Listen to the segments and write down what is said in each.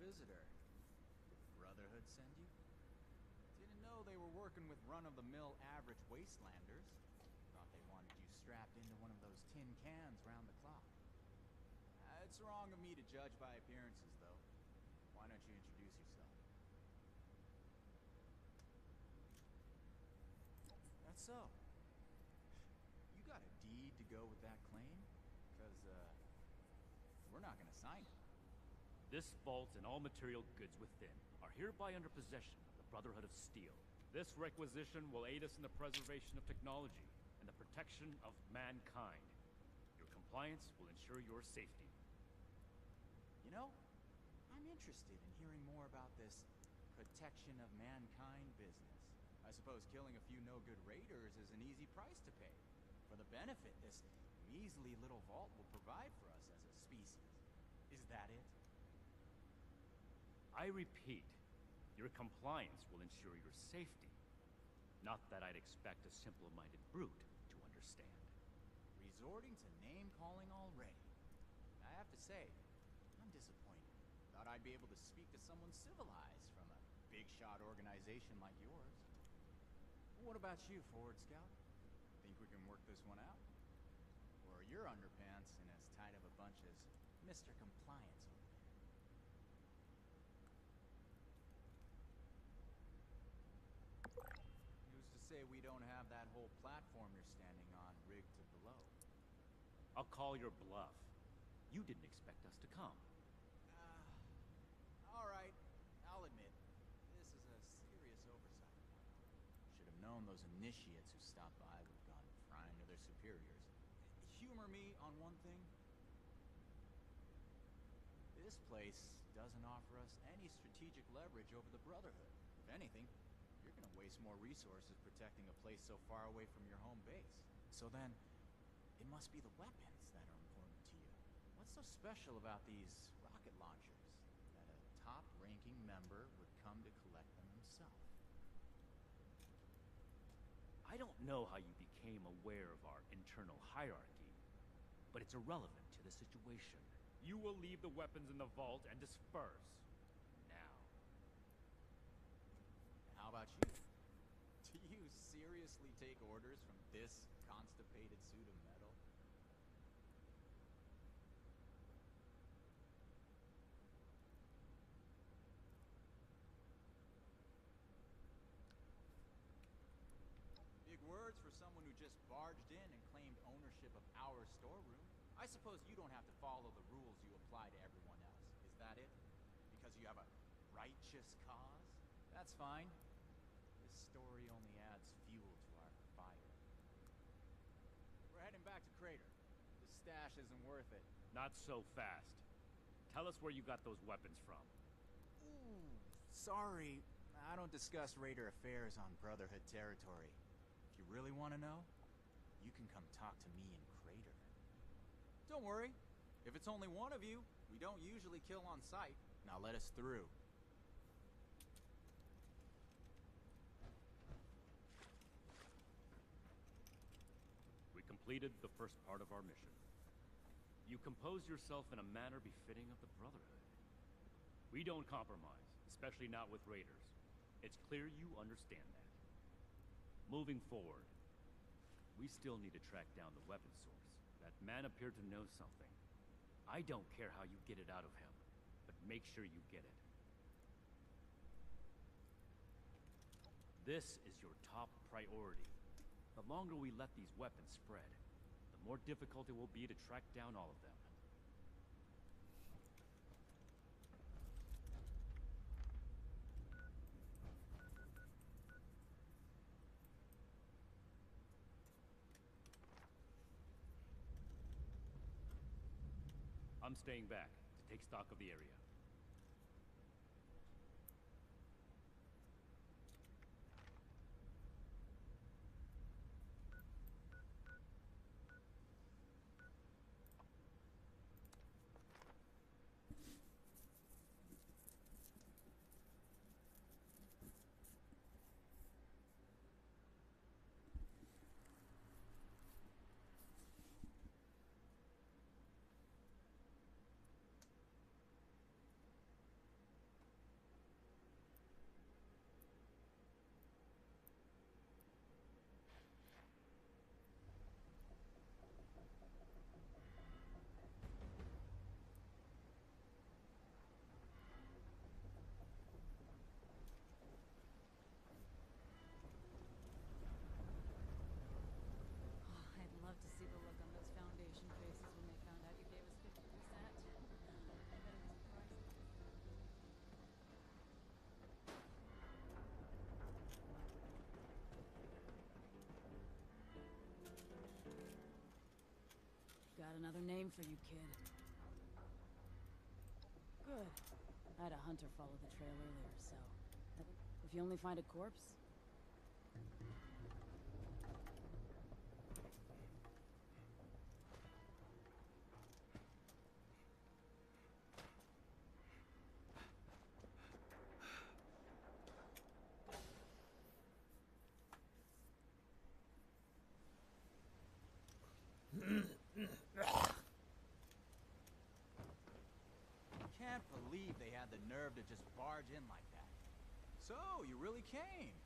visitor. Brotherhood send you? Didn't know they were working with run-of-the-mill average wastelanders. Thought they wanted you strapped into one of those tin cans round the clock. It's wrong of me to judge by appearances, though. Why don't you introduce yourself? That's so. You got a deed to go with that claim? Because, we're not gonna sign it. This vault and all material goods within are hereby under possession of the Brotherhood of Steel. This requisition will aid us in the preservation of technology and the protection of mankind. Your compliance will ensure your safety. You know, I'm interested in hearing more about this protection of mankind business. I suppose killing a few no-good raiders is an easy price to pay for the benefit this measly little vault will provide for us as a species. Is that it? I repeat, your compliance will ensure your safety. Not that I'd expect a simple-minded brute to understand. Resorting to name-calling already. I have to say, I'm disappointed. Thought I'd be able to speak to someone civilized from a big-shot organization like yours. What about you, Forward Scout? Think we can work this one out? Or are your underpants in as tight of a bunch as Mr. Compliance over there? Who's to say we don't have that whole platform you're standing on rigged to below? I'll call your bluff. You didn't expect us to come. All right, I'll admit, this is a serious oversight. Should have known those initiates who stopped by would have gone crying to their superiors. Humor me on one thing. This place doesn't offer us any strategic leverage over the Brotherhood. If anything, you're gonna waste more resources protecting a place so far away from your home base. So then, it must be the weapons that are important to you. What's so special about these rocket launchers that a top-ranking member would come to collect them himself? I don't know how you became aware of our internal hierarchy, but it's irrelevant to the situation. You will leave the weapons in the vault and disperse. Now. How about you? Do you seriously take orders from this constipated suit of metal? Big words for someone who just barged in and claimed ownership of our storeroom. I suppose you don't have to follow the rules you apply to everyone else. Is that it? Because you have a righteous cause? That's fine. This story only adds fuel to our fire. We're heading back to Crater. The stash isn't worth it. Not so fast. Tell us where you got those weapons from. Ooh, sorry. I don't discuss Raider affairs on Brotherhood territory. If you really want to know, you can come talk to me in Crater. Don't worry. If it's only one of you, we don't usually kill on sight. Now let us through. We completed the first part of our mission. You compose yourself in a manner befitting of the Brotherhood. We don't compromise, especially not with raiders. It's clear you understand that. Moving forward, we still need to track down the weapon source. That man appeared to know something. I don't care how you get it out of him, but make sure you get it. This is your top priority. The longer we let these weapons spread, the more difficult it will be to track down all of them. I'm staying back to take stock of the area. another name for you, kid. Good. I had a hunter follow the trail earlier, so... If you only find a corpse... Can't believe they had the nerve to just barge in like that. So, you really came?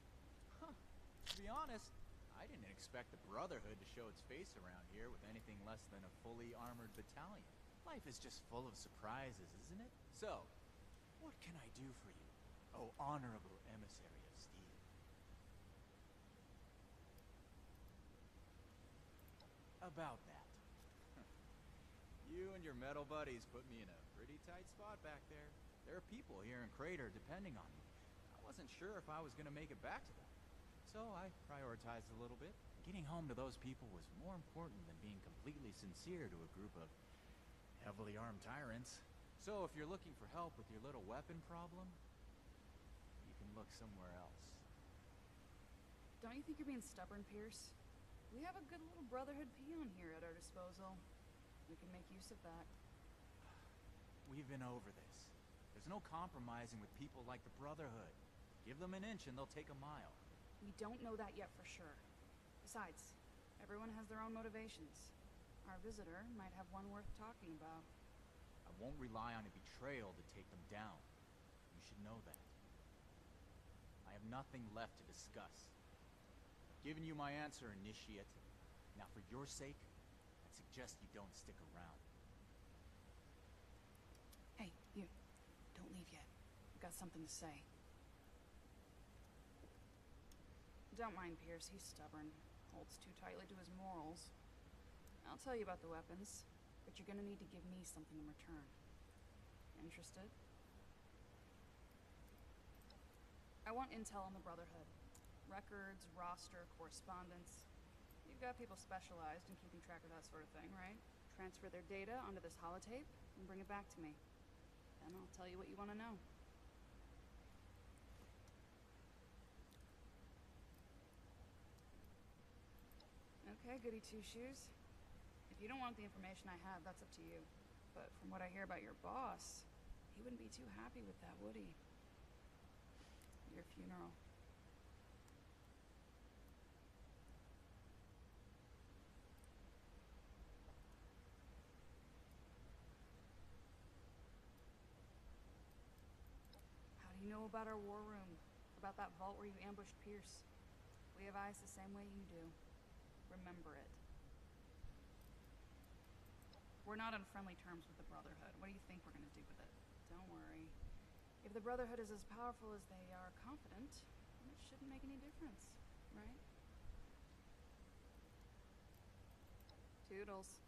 Huh. To be honest, I didn't expect the Brotherhood to show its face around here with anything less than a fully armored battalion. Life is just full of surprises, isn't it? So, what can I do for you, oh honorable emissary of steel? About that. You and your metal buddies put me in a pretty tight spot back there. There are people here in Crater depending on me. I wasn't sure if I was gonna make it back to them. So I prioritized a little bit. Getting home to those people was more important than being completely sincere to a group of heavily armed tyrants. So if you're looking for help with your little weapon problem, you can look somewhere else. Don't you think you're being stubborn, Pierce? We have a good little Brotherhood peon here at our disposal. We can make use of that. We've been over this. There's no compromising with people like the Brotherhood. Give them an inch and they'll take a mile. We don't know that yet for sure. Besides, everyone has their own motivations. Our visitor might have one worth talking about. I won't rely on a betrayal to take them down. You should know that. I have nothing left to discuss. I've given you my answer, Initiate. Now for your sake, I suggest you don't stick around. Hey, you. Don't leave yet. I've got something to say. Don't mind Pierce, he's stubborn. Holds too tightly to his morals. I'll tell you about the weapons, but you're gonna need to give me something in return. Interested? I want intel on the Brotherhood. Records, roster, correspondence. You've got people specialized in keeping track of that sort of thing, right? Transfer their data onto this holotape and bring it back to me. Then I'll tell you what you want to know. Okay, goody two-shoes. If you don't want the information I have, that's up to you. But from what I hear about your boss, he wouldn't be too happy with that, would he? Your funeral. How do you know about our war room? About that vault where you ambushed Pierce? We have eyes the same way you do. Remember it. We're not on friendly terms with the Brotherhood. What do you think we're gonna do with it? Don't worry. If the Brotherhood is as powerful as they are confident, then it shouldn't make any difference, right? Toodles.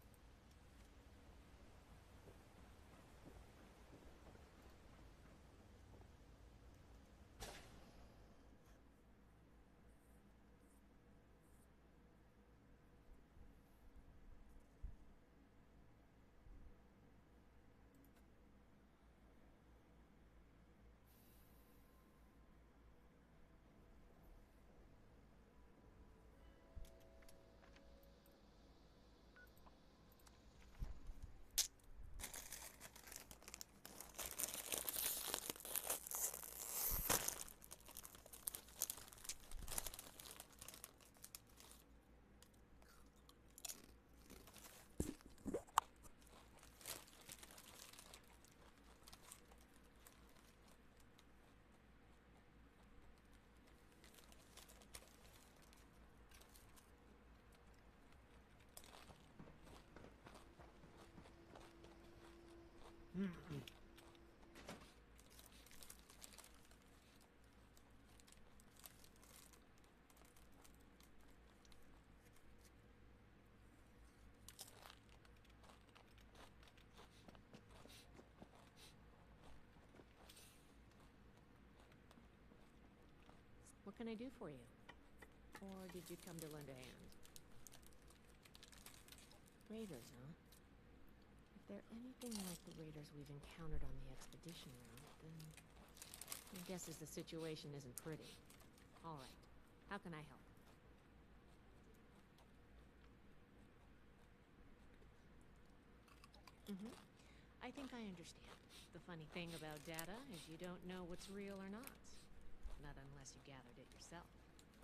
What can I do for you? Or did you come to lend a hand? Raiders, huh? they're anything like the raiders we've encountered on the expedition route, then my guess is the situation isn't pretty. All right, how can I help? I think I understand. The funny thing about data is you don't know what's real or not. Not unless you gathered it yourself.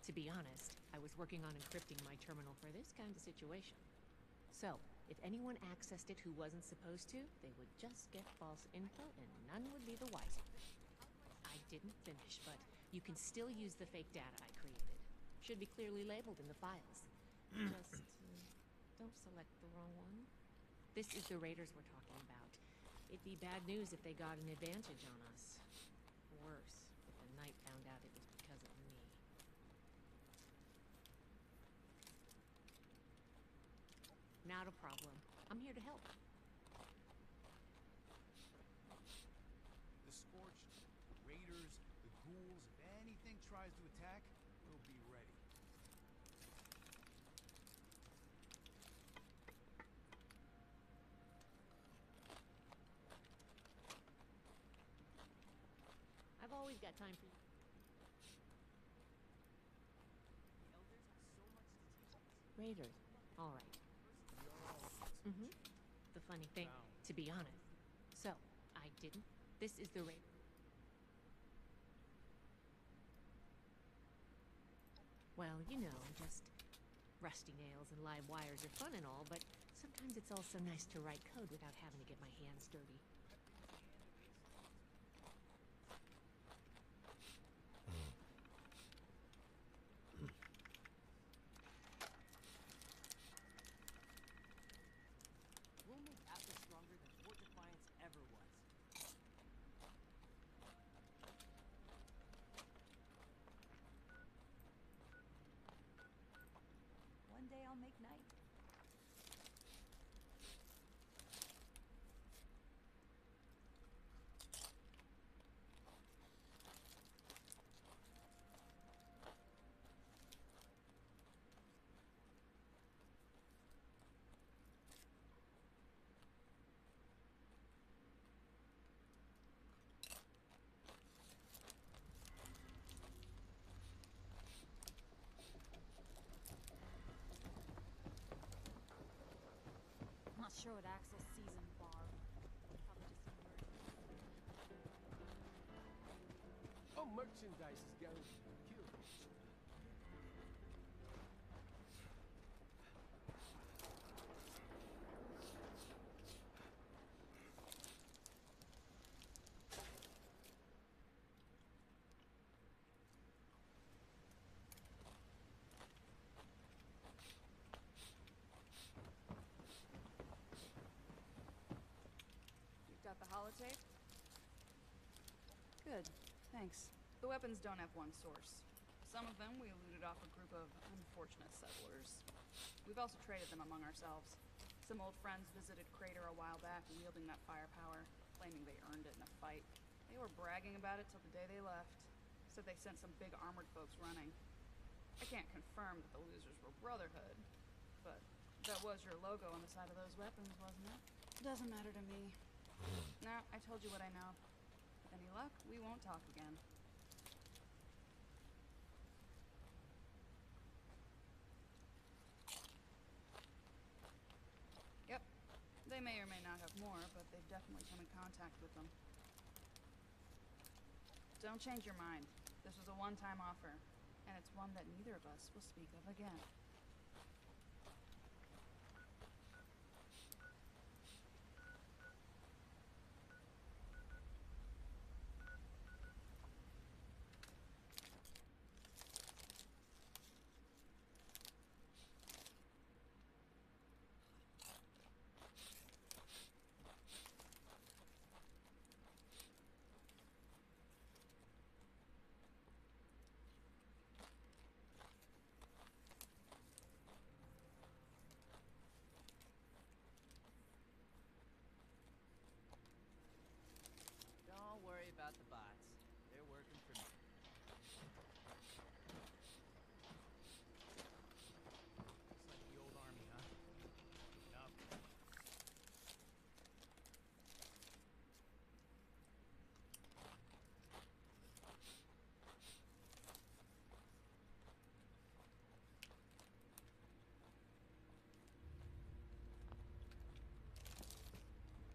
To be honest, I was working on encrypting my terminal for this kind of situation. So, if anyone accessed it who wasn't supposed to, they would just get false info and none would be the wiser. I didn't finish, but you can still use the fake data I created. Should be clearly labeled in the files. Just don't select the wrong one. This is the raiders we're talking about. It'd be bad news if they got an advantage on us. Worse, if the Knight found out it was because of me. Not a problem. I'm here to help. The Scorched, the Raiders, the ghouls, if anything tries to attack, we'll be ready. I've always got time for you. Raiders. All right. The funny thing, to be honest. So, I didn't. This is the Raider. Well, you know, just rusty nails and live wires are fun and all, but sometimes it's also nice to write code without having to get my hands dirty. We'll make Atlas stronger than Fort Defiance ever was. One day I'll make night. Not sure what Axel sees in Bar. Probably just some merch. Oh, merchandise is going to kill me. You've got the holotape? Good, thanks. The weapons don't have one source. Some of them we looted off a group of unfortunate settlers. We've also traded them among ourselves. Some old friends visited Crater a while back wielding that firepower, claiming they earned it in a fight. They were bragging about it till the day they left. Said they sent some big armored folks running. I can't confirm that the losers were Brotherhood, but that was your logo on the side of those weapons, wasn't it? Doesn't matter to me. Now, I told you what I know. With any luck, we won't talk again. Yep. They may or may not have more, but they've definitely come in contact with them. Don't change your mind. This was a one-time offer, and it's one that neither of us will speak of again.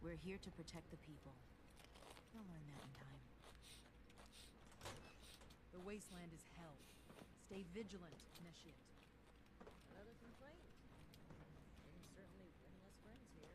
We're here to protect the people. You'll learn that in time. The wasteland is hell. Stay vigilant, Initiate. Another complaint. Didn't certainly win us friends here.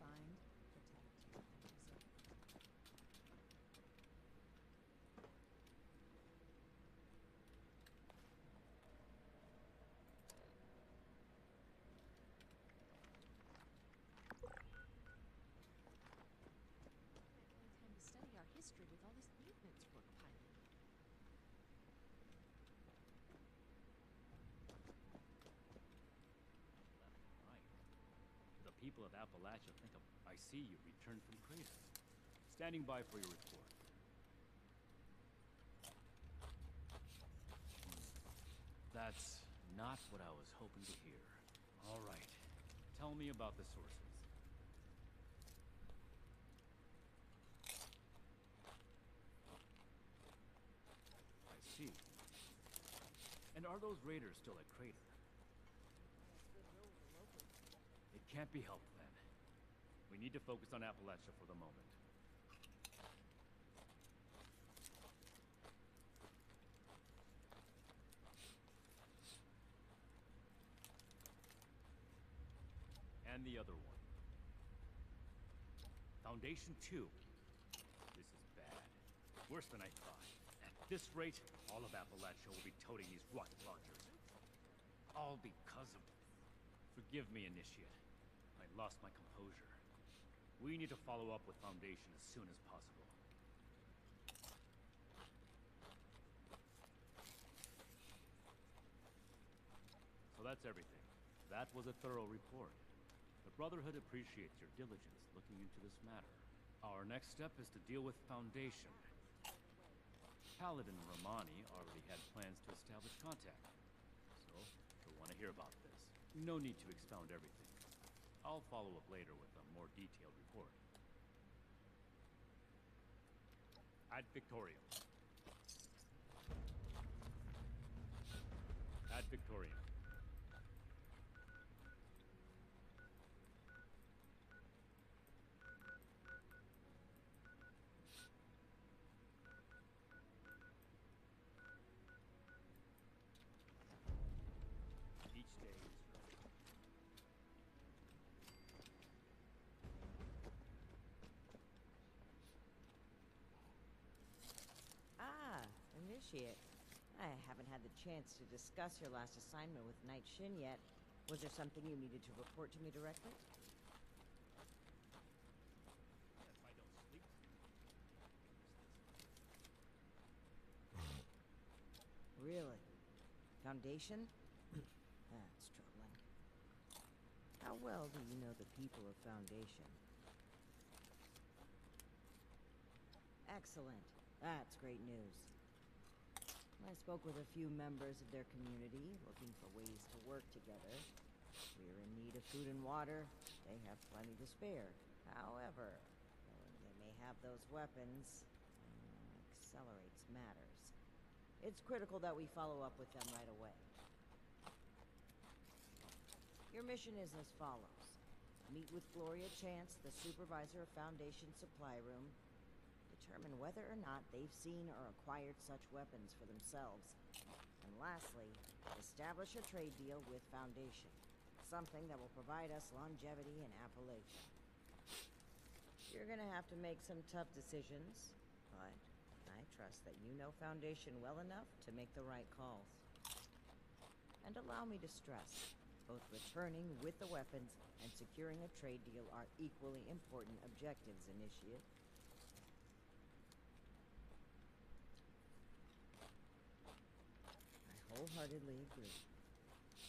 Find, protect, and preserve. Time to study our history with all this maintenance work piling up. Right. The people of Appalachia think I see you returned from Crater. Standing by for your report. That's not what I was hoping to hear. All right. Tell me about the sources. I see. And are those raiders still at Crater? It can't be helped then. We need to focus on Appalachia for the moment. And the other one. Foundation 2. This is bad. Worse than I thought. At this rate, all of Appalachia will be toting these rocket launchers. All because of... Forgive me, Initiate. I lost my composure. We need to follow up with Foundation as soon as possible. So that's everything. That was a thorough report. The Brotherhood appreciates your diligence looking into this matter. Our next step is to deal with Foundation. Paladin Romani already had plans to establish contact. So, you'll want to hear about this. No need to expound everything. I'll follow up later with a more detailed report. Ad Victoriam. Ad Victoriam. Each day is Ah, Initiate. I haven't had the chance to discuss your last assignment with Knight Shin yet. Was there something you needed to report to me directly? If I don't sleep. Really? Foundation? That's troubling. How well do you know the people of Foundation? Excellent. That's great news. I spoke with a few members of their community, looking for ways to work together. We're in need of food and water. They have plenty to spare. However, knowing they may have those weapons accelerates matters. It's critical that we follow up with them right away. Your mission is as follows. Meet with Gloria Chance, the supervisor of Foundation Supply Room. Determine whether or not they've seen or acquired such weapons for themselves. And lastly, establish a trade deal with Foundation. Something that will provide us longevity in Appalachia. You're gonna have to make some tough decisions, but I trust that you know Foundation well enough to make the right calls. And allow me to stress, both returning with the weapons and securing a trade deal are equally important objectives, Initiate. wholeheartedly agree.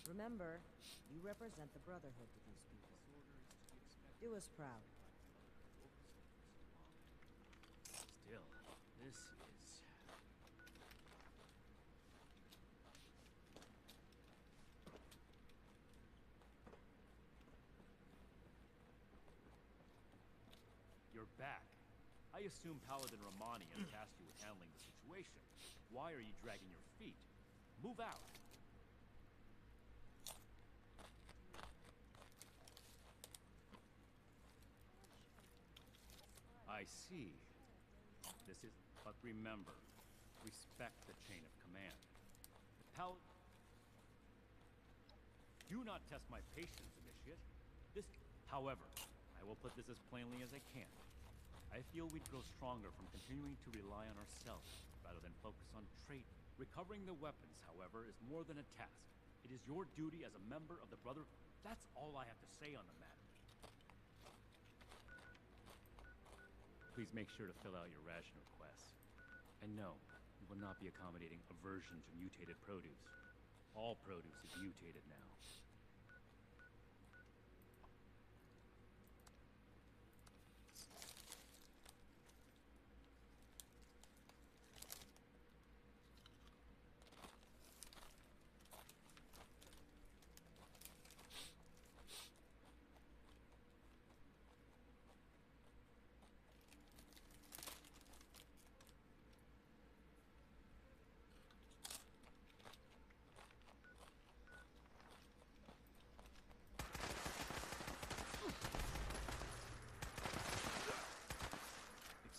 Remember, you represent the Brotherhood to these people. Do us proud. Still, this is... You're back. I assume Paladin Romani has tasked you with handling the situation. Why are you dragging your feet? Move out! I see. This is... But remember, respect the chain of command. The Do not test my patience, Initiate. This... However, I will put this as plainly as I can. I feel we'd grow stronger from continuing to rely on ourselves, rather than focus on trade. Recovering the weapons, however, is more than a task. It is your duty as a member of the Brotherhood. That's all I have to say on the matter. Please make sure to fill out your ration requests. And no, you will not be accommodating aversion to mutated produce. All produce is mutated now.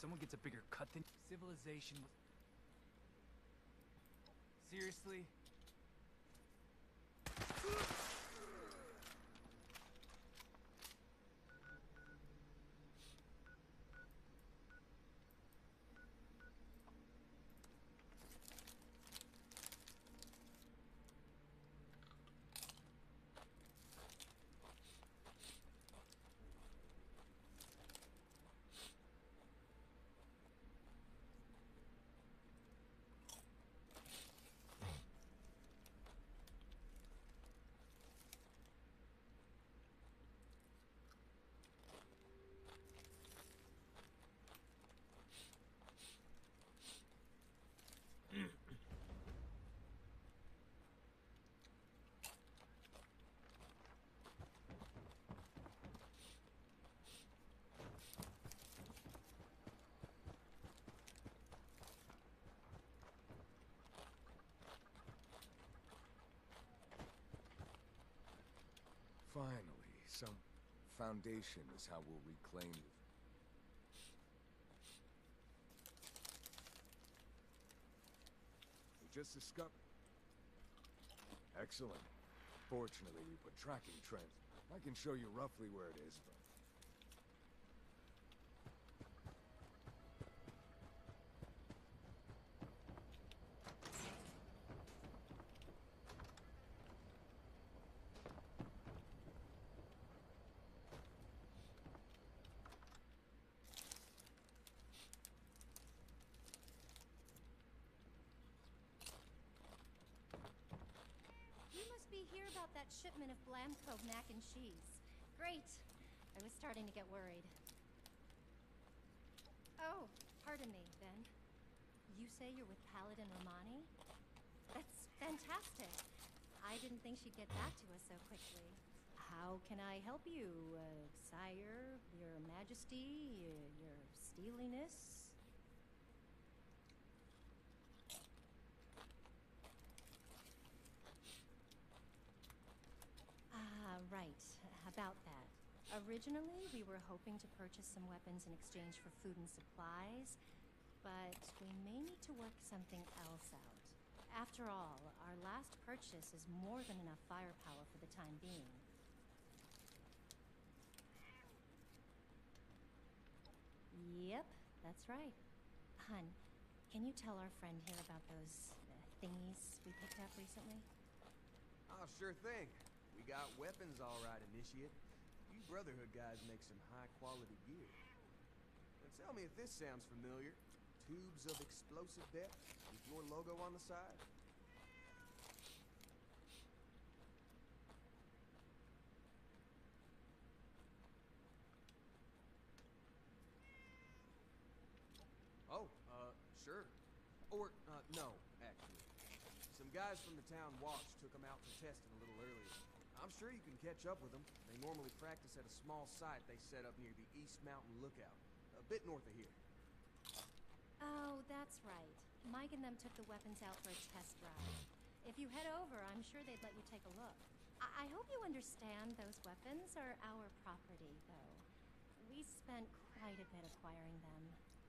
Someone gets a bigger cut than civilization was... Seriously? Finally, some foundation is how we'll reclaim the... We just discovered... Excellent. Fortunately, we put tracking trends. I can show you roughly where it is, but... Hear about that shipment of Blamco mac and cheese. Great. I was starting to get worried. Oh, pardon me, Ben. You say you're with Paladin Romani? That's fantastic. I didn't think she'd get back to us so quickly. How can I help you, sire, your majesty, your steeliness? Right, about that. Originally, we were hoping to purchase some weapons in exchange for food and supplies, but we may need to work something else out. After all, our last purchase is more than enough firepower for the time being. Yep, that's right. Hun, can you tell our friend here about those thingies we picked up recently? Oh, sure thing. We got weapons all right, Initiate. You Brotherhood guys make some high-quality gear. Now tell me if this sounds familiar. Tubes of explosive depth with your logo on the side? Sure. Or, no, actually. Some guys from the town watch took them out for testing a little earlier. I'm sure you can catch up with them. They normally practice at a small site they set up near the East Mountain Lookout, a bit north of here. Oh, that's right. Mike and them took the weapons out for a test drive. If you head over, I'm sure they'd let you take a look. I hope you understand those weapons are our property, though. We spent quite a bit acquiring them.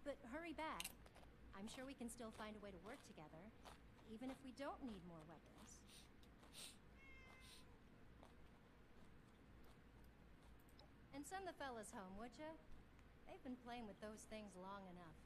But hurry back. I'm sure we can still find a way to work together, even if we don't need more weapons. And send the fellas home, would ya? They've been playing with those things long enough.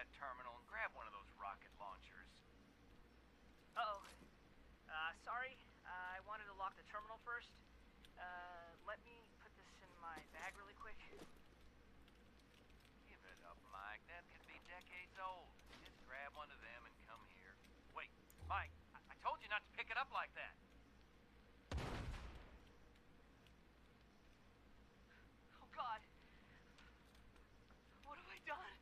that terminal and grab one of those rocket launchers. Uh-oh. Sorry. I wanted to lock the terminal first. Let me put this in my bag really quick. Give it up, Mike. That could be decades old. Just grab one of them and come here. Wait, Mike, I told you not to pick it up like that. Oh, God. What have I done?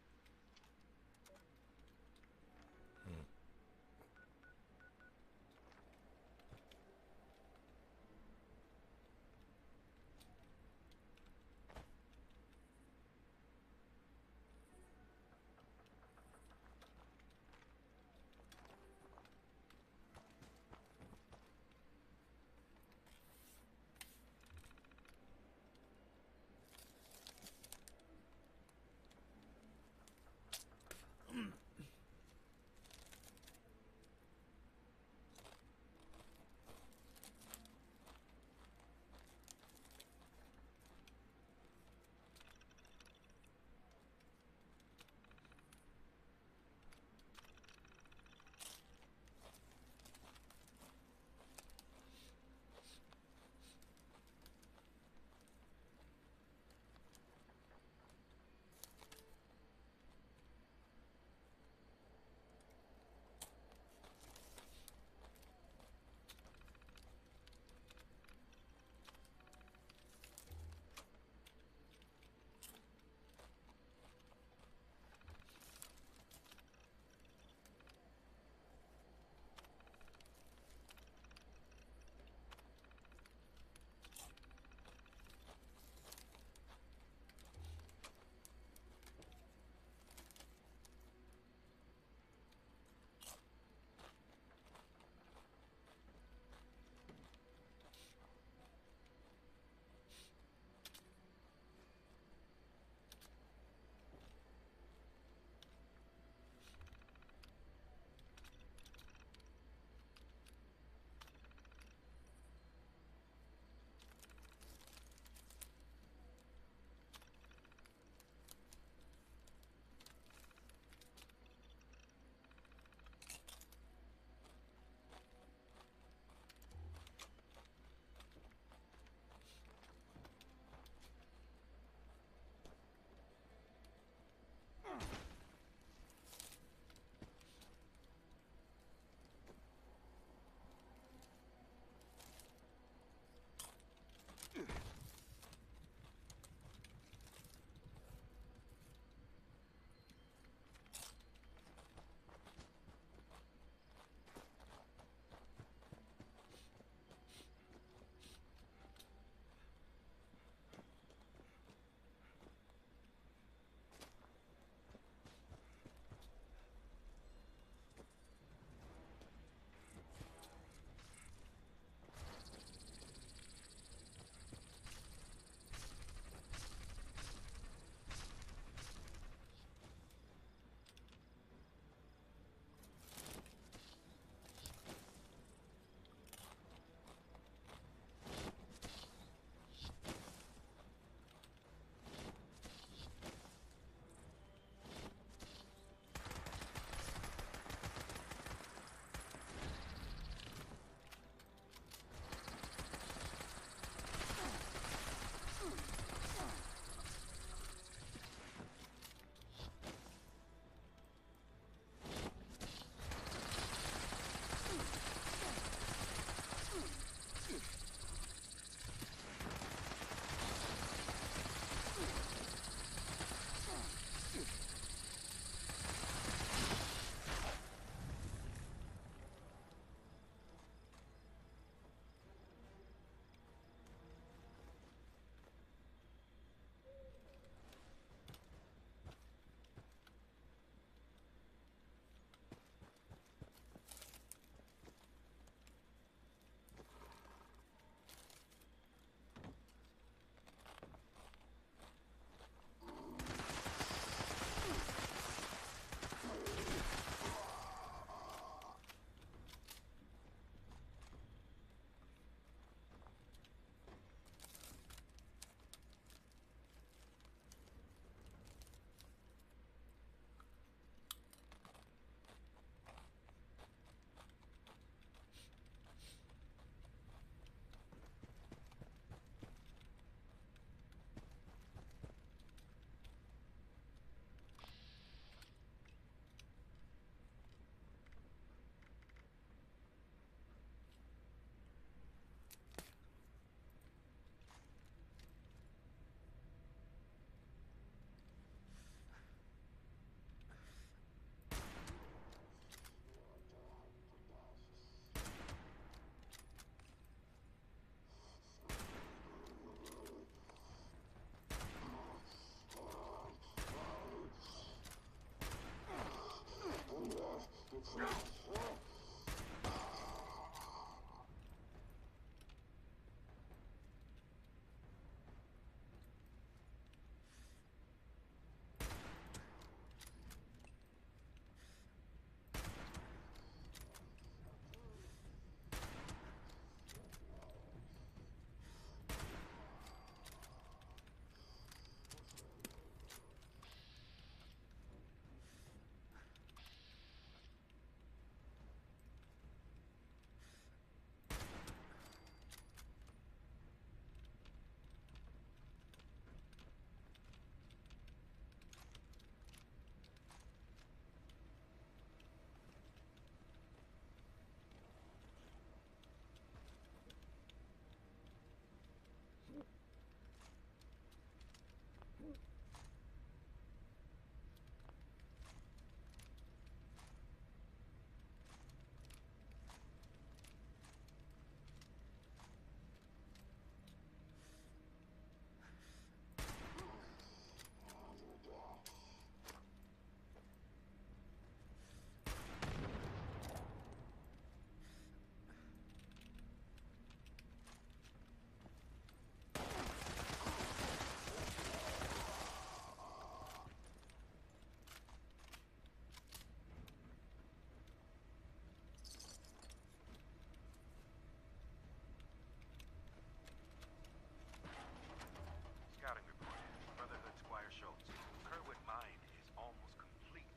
Scouting report. Brotherhood Squire Schultz. Kerwood mine is almost complete.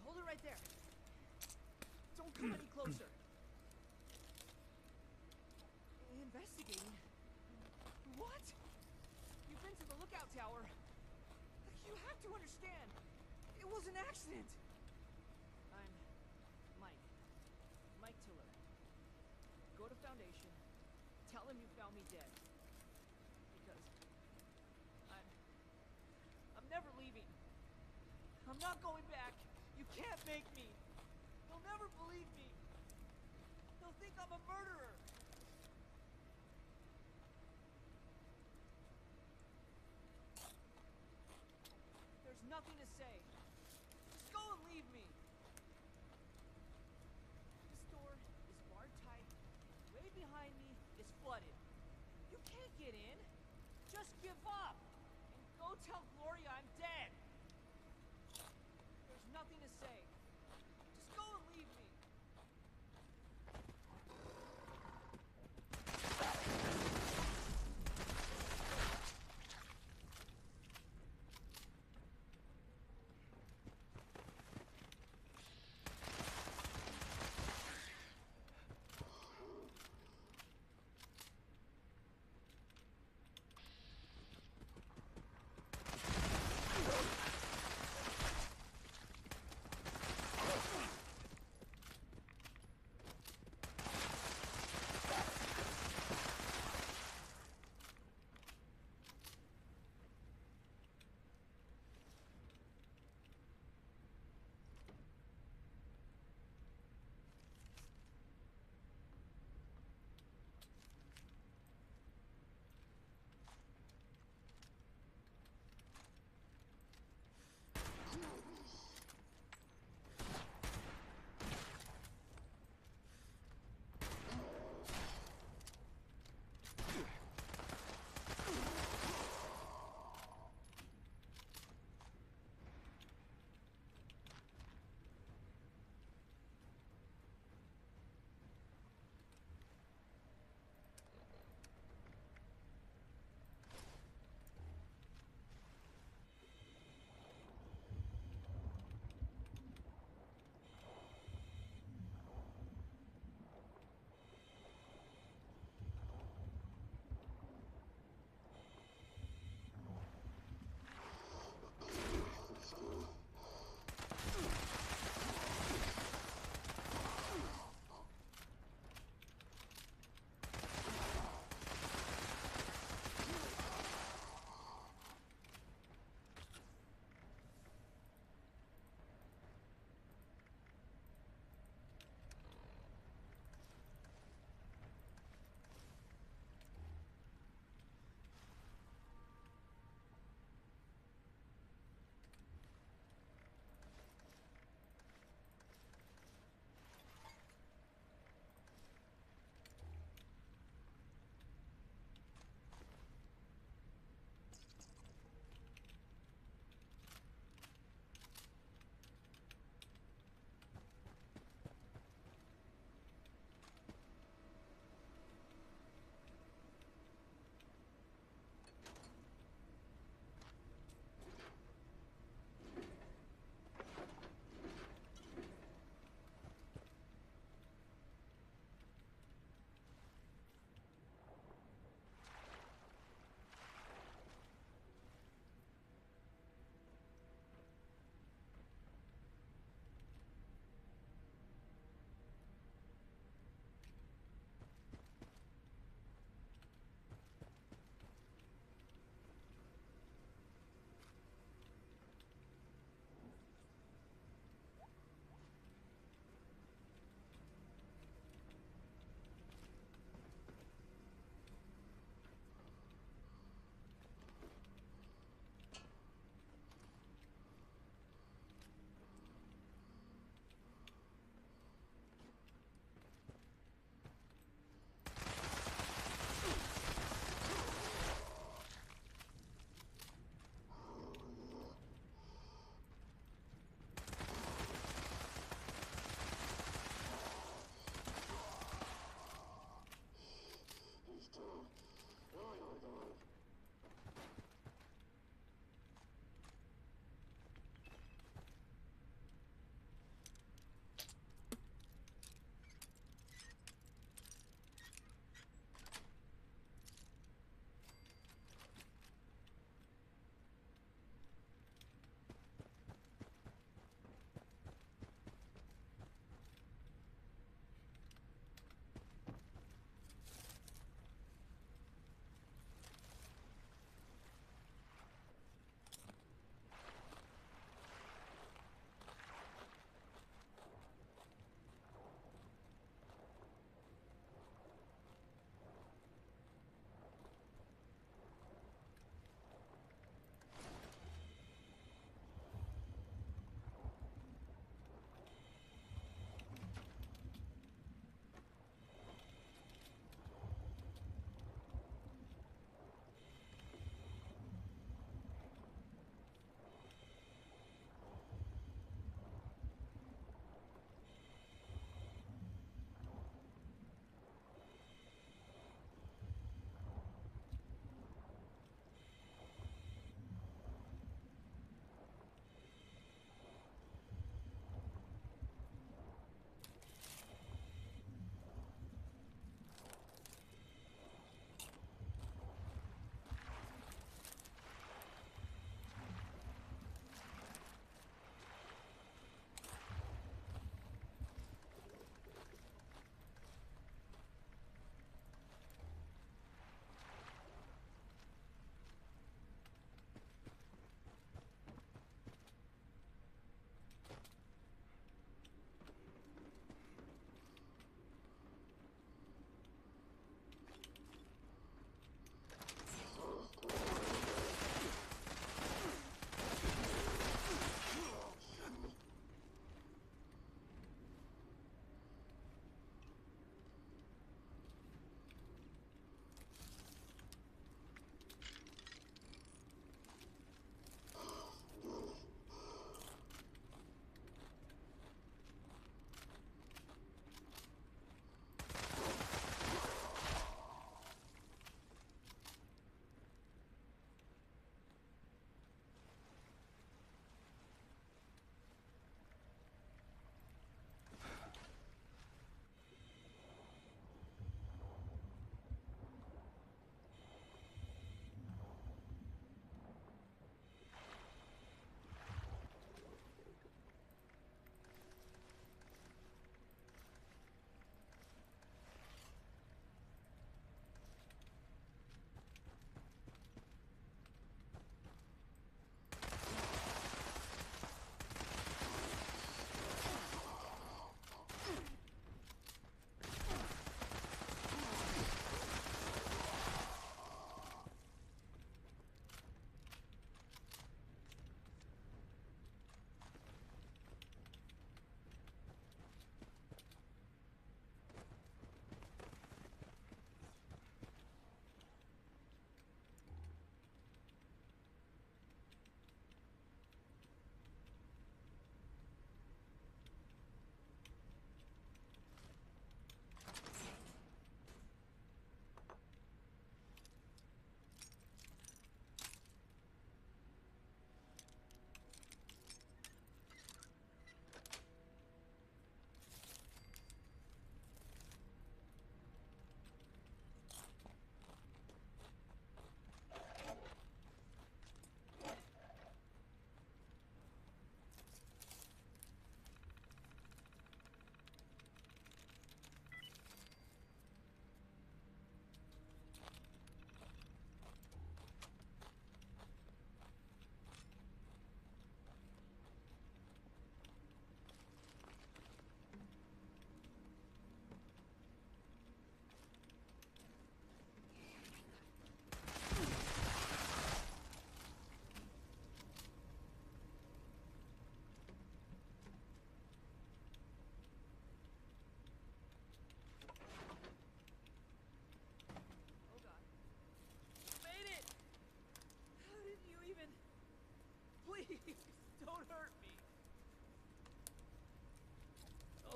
Hold it right there. Don't come any closer. Investigating? What? You've been to the lookout tower. You have to understand. It was an accident. I'm Mike. Mike Tiller. Go to Foundation. Tell him you found me dead. Because I'm never leaving. I'm not going back. You can't make me. They'll never believe me. They'll think I'm a murderer. There's nothing to say. Just go and leave me. This door is barred tight. Way behind me is flooded. You can't get in. Just give up. And go tell Gloria I'm dead. There's nothing to say. Just go and leave me.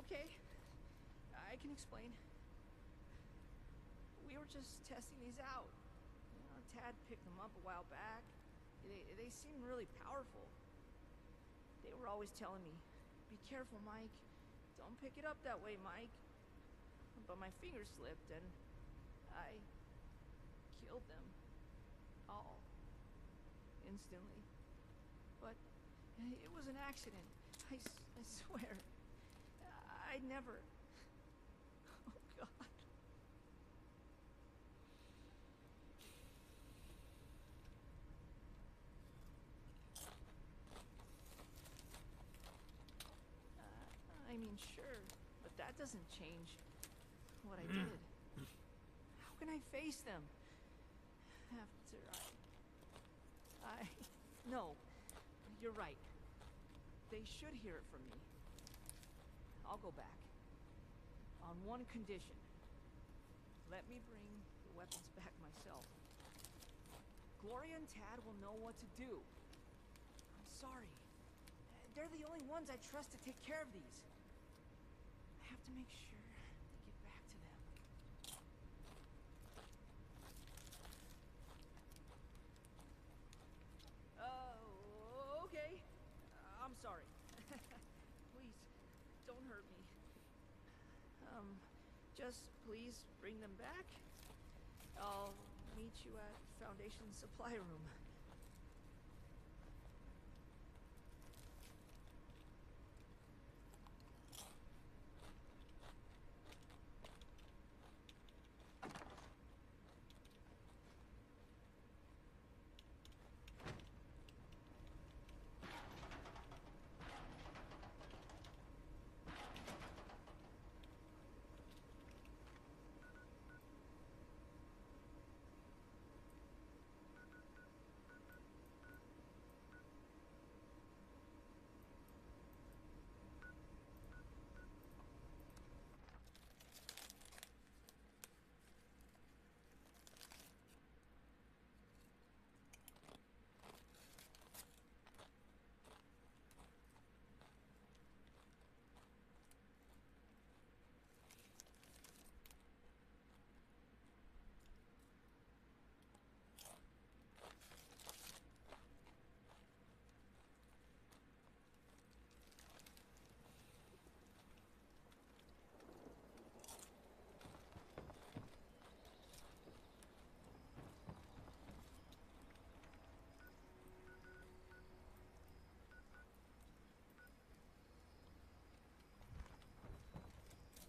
Okay. I can explain. We were just testing these out. You know, Tad picked them up a while back. They seemed really powerful. They were always telling me, "Be careful, Mike. Don't pick it up that way, Mike." But my fingers slipped and I killed them. All. Instantly. But it was an accident. I swear. I'd never... Oh, God. I mean, sure, but that doesn't change what I did. How can I face them? After No, you're right. They should hear it from me. I'll go back. On one condition. Let me bring the weapons back myself. Gloria and Tad will know what to do. I'm sorry. They're the only ones I trust to take care of these. I have to make sure they get back to them. Okay. I'm sorry. Please, don't hurt me. Just please bring them back. I'll meet you at Foundation Supply Room.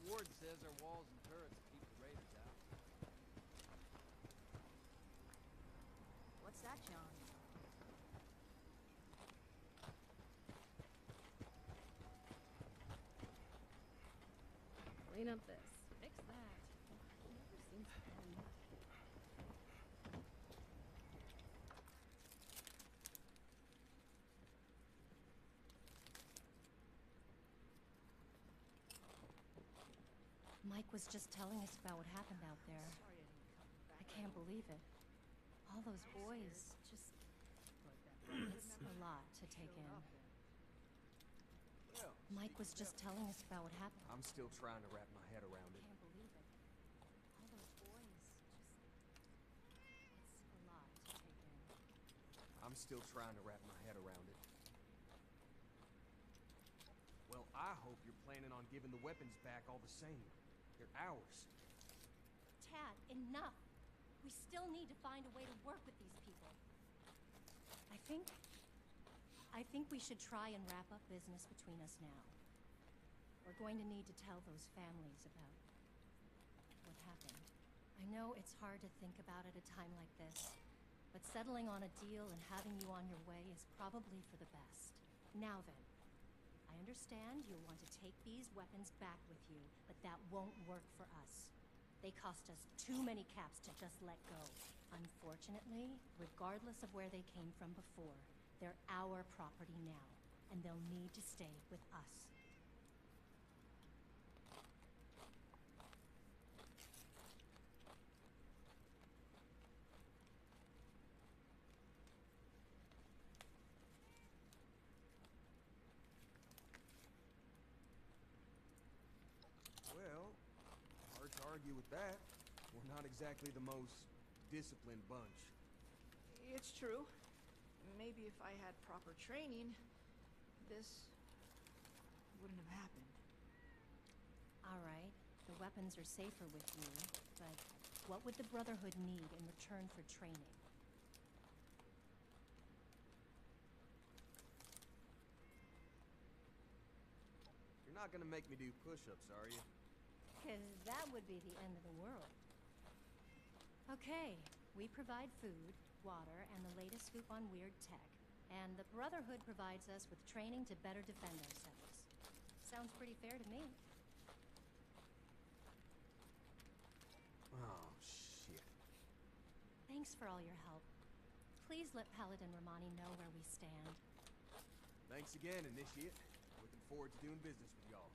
Warden says our walls and turrets keep the raiders out. What's that, John? Clean up this. Fix that. It never seems to end. Mike was just telling us about what happened out there. Sorry I didn't come back. I can't believe it. All those boys, just... It's a lot to take in. Well, Mike was just telling us about what happened. I'm still trying to wrap my head around I it. can't believe it. All those boys, just... It's a lot to take in. I'm still trying to wrap my head around it. Well, I hope you're planning on giving the weapons back all the same. They're ours. Tad, enough! We still need to find a way to work with these people. I think we should try and wrap up business between us now. We're going to need to tell those families about what happened. I know it's hard to think about at a time like this, but settling on a deal and having you on your way is probably for the best. Now then, I understand you'll want to take these weapons back with you, but that won't work for us. They cost us too many caps to just let go. Unfortunately, regardless of where they came from before, they're our property now, and they'll need to stay with us. argue with that. We're not exactly the most disciplined bunch. It's true. Maybe if I had proper training, this wouldn't have happened. All right, the weapons are safer with you, but what would the Brotherhood need in return for training? You're not gonna make me do push-ups, are you? Because that would be the end of the world. Okay, we provide food, water, and the latest scoop on weird tech. And the Brotherhood provides us with training to better defend ourselves. Sounds pretty fair to me. Oh, shit. Thanks for all your help. Please let Paladin Romani know where we stand. Thanks again, Initiate. Looking forward to doing business with y'all.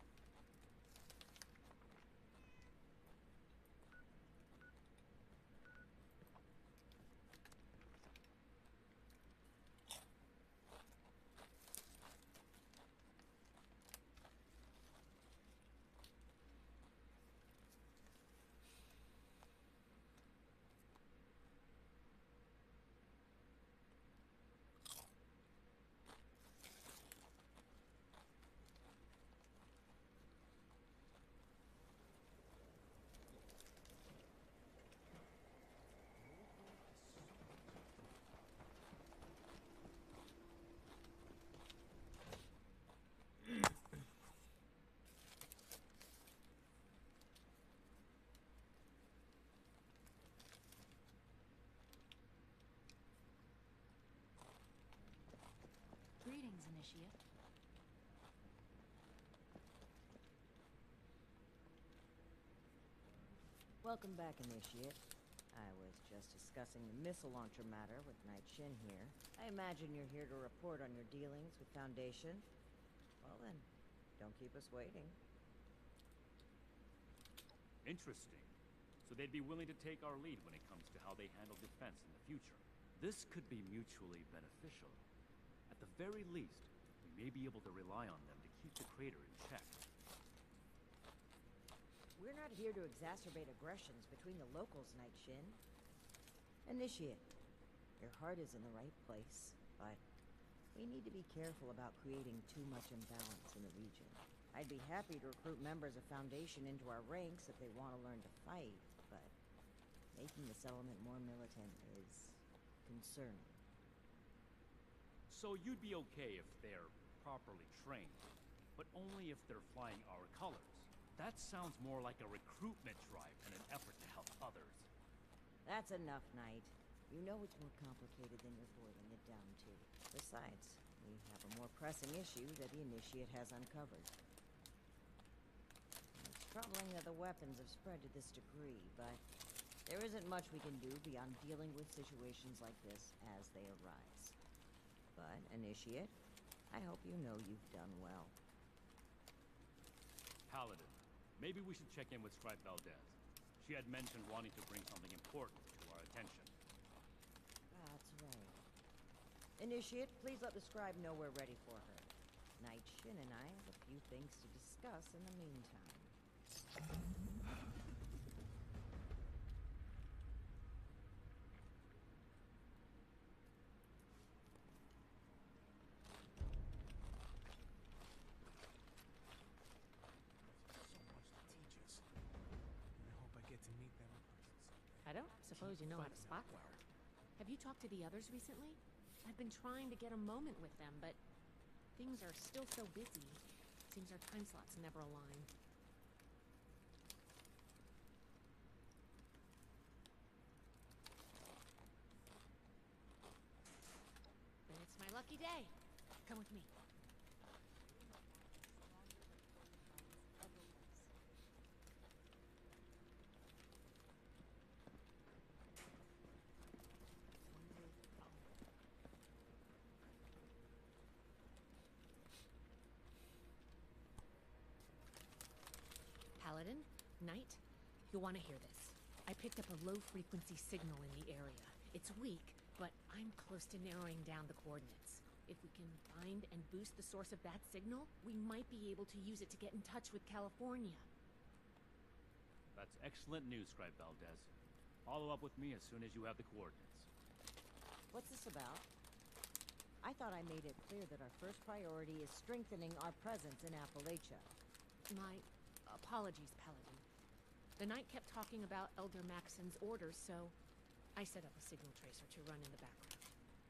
Greetings, Initiate. Welcome back, Initiate. I was just discussing the missile launcher matter with Knight Shin here. I imagine you're here to report on your dealings with Foundation. Well then, don't keep us waiting. Interesting. So they'd be willing to take our lead when it comes to how they handle defense in the future. This could be mutually beneficial. At the very least, we may be able to rely on them to keep the crater in check. We're not here to exacerbate aggressions between the locals, Knight Shin. Initiate, your heart is in the right place, but we need to be careful about creating too much imbalance in the region. I'd be happy to recruit members of Foundation into our ranks if they want to learn to fight, but making the settlement more militant is concerning. So you'd be okay if they're properly trained, but only if they're flying our colors. That sounds more like a recruitment drive than an effort to help others. That's enough, Knight. You know it's more complicated than you're boiling it down to. Besides, we have a more pressing issue that the Initiate has uncovered. It's troubling that the weapons have spread to this degree, but there isn't much we can do beyond dealing with situations like this as they arise. But, Initiate, I hope you know you've done well. Paladin, maybe we should check in with Scribe Valdez. She had mentioned wanting to bring something important to our attention. That's right. Initiate, please let the Scribe know we're ready for her. Knight Shin and I have a few things to discuss in the meantime. I don't suppose you know how to spot well. Have you talked to the others recently? I've been trying to get a moment with them, but things are still so busy. Seems our time slots never align. Then it's my lucky day. Come with me. Paladin, Knight, you'll want to hear this. I picked up a low-frequency signal in the area. It's weak, but I'm close to narrowing down the coordinates. If we can find and boost the source of that signal, we might be able to use it to get in touch with California. That's excellent news, Scribe Valdez. Follow up with me as soon as you have the coordinates. What's this about? I thought I made it clear that our first priority is strengthening our presence in Appalachia. My apologies, Paladin. The Knight kept talking about Elder Maxon's orders, so I set up a signal tracer to run in the background.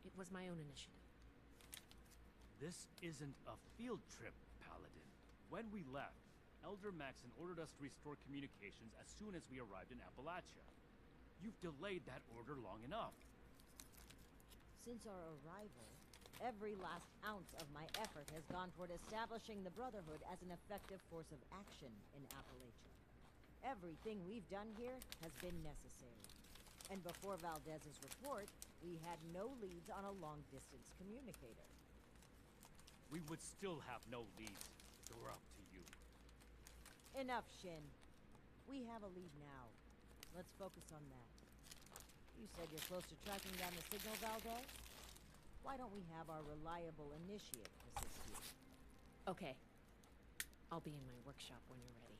It was my own initiative. This isn't a field trip, Paladin. When we left, Elder Maxon ordered us to restore communications as soon as we arrived in Appalachia. You've delayed that order long enough. Since our arrival, every last ounce of my effort has gone toward establishing the Brotherhood as an effective force of action in Appalachia. Everything we've done here has been necessary. And before Valdez's report, we had no leads on a long-distance communicator. We would still have no leads if it were up to you. Enough, Shin. We have a lead now. Let's focus on that. You said you're close to tracking down the signal, Valdez? Why don't we have our reliable initiate assist you? Okay. I'll be in my workshop when you're ready.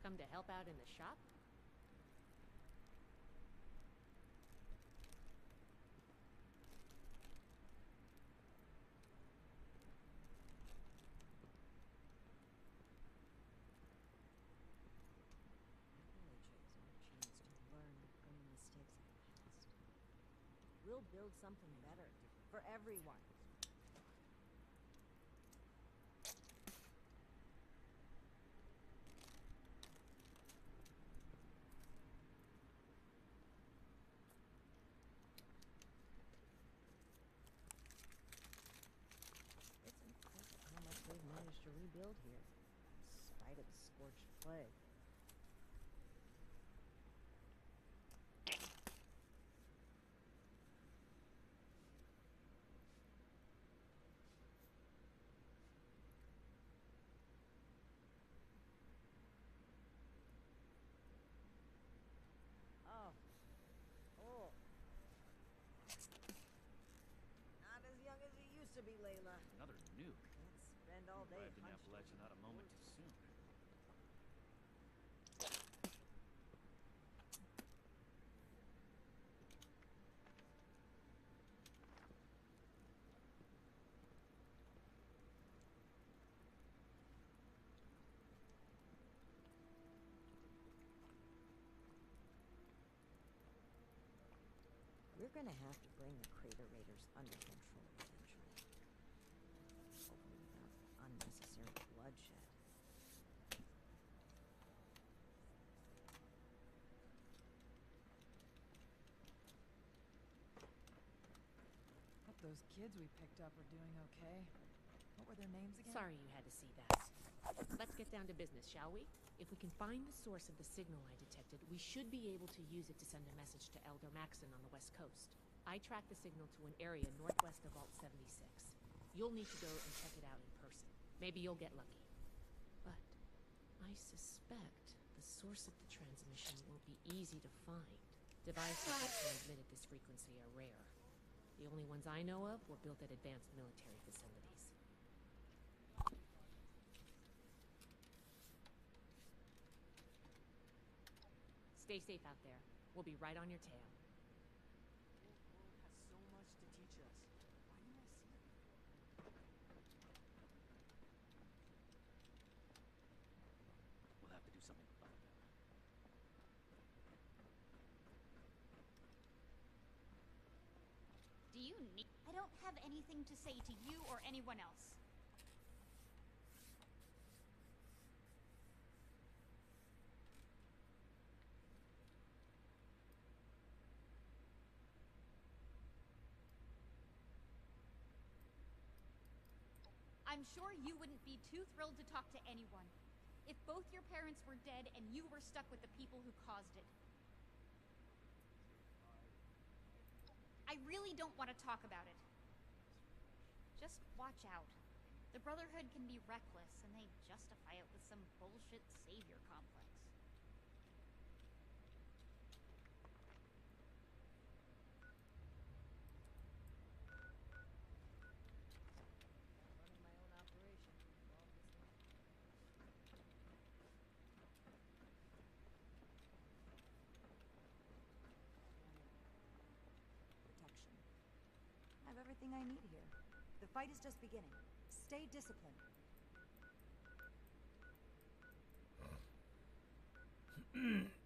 Come to help out in the shop? We'll build something better for everyone. It's impressive how much they've managed to rebuild here, in spite of the scorched plague. Not as young as you used to be, Layla. Another nuke. Can't spend all day Arrived in hunched Appalachia not a moment too soon. We're gonna have to bring the Crater Raiders under control eventually. Hopefully without unnecessary bloodshed. Hope those kids we picked up are doing okay. What were their names again? Sorry you had to see that. Let's get down to business, shall we? If we can find the source of the signal I detected, we should be able to use it to send a message to Elder Maxon on the west coast. I tracked the signal to an area northwest of Vault 76. You'll need to go and check it out in person. Maybe you'll get lucky. But I suspect the source of the transmission won't be easy to find. Devices that transmit at this frequency are rare. The only ones I know of were built at advanced military facilities. Stay safe out there. We'll be right on your tail. The world has so much to teach us. Why didn't I see it before? We'll have to do something about that. Do you need... I don't have anything to say to you or anyone else. I'm sure you wouldn't be too thrilled to talk to anyone if both your parents were dead and you were stuck with the people who caused it. I really don't want to talk about it. Just watch out. The Brotherhood can be reckless, and they justify it with some bullshit savior complex. Running my own operation, obviously. everything I need here. The fight is just beginning. Stay disciplined. Makes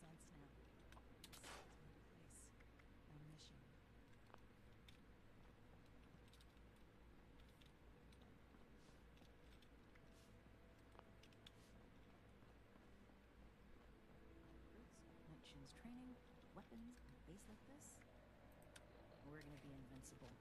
sense now. My mission. Night Shin's training, weapons, and a base like this. We're gonna be invincible.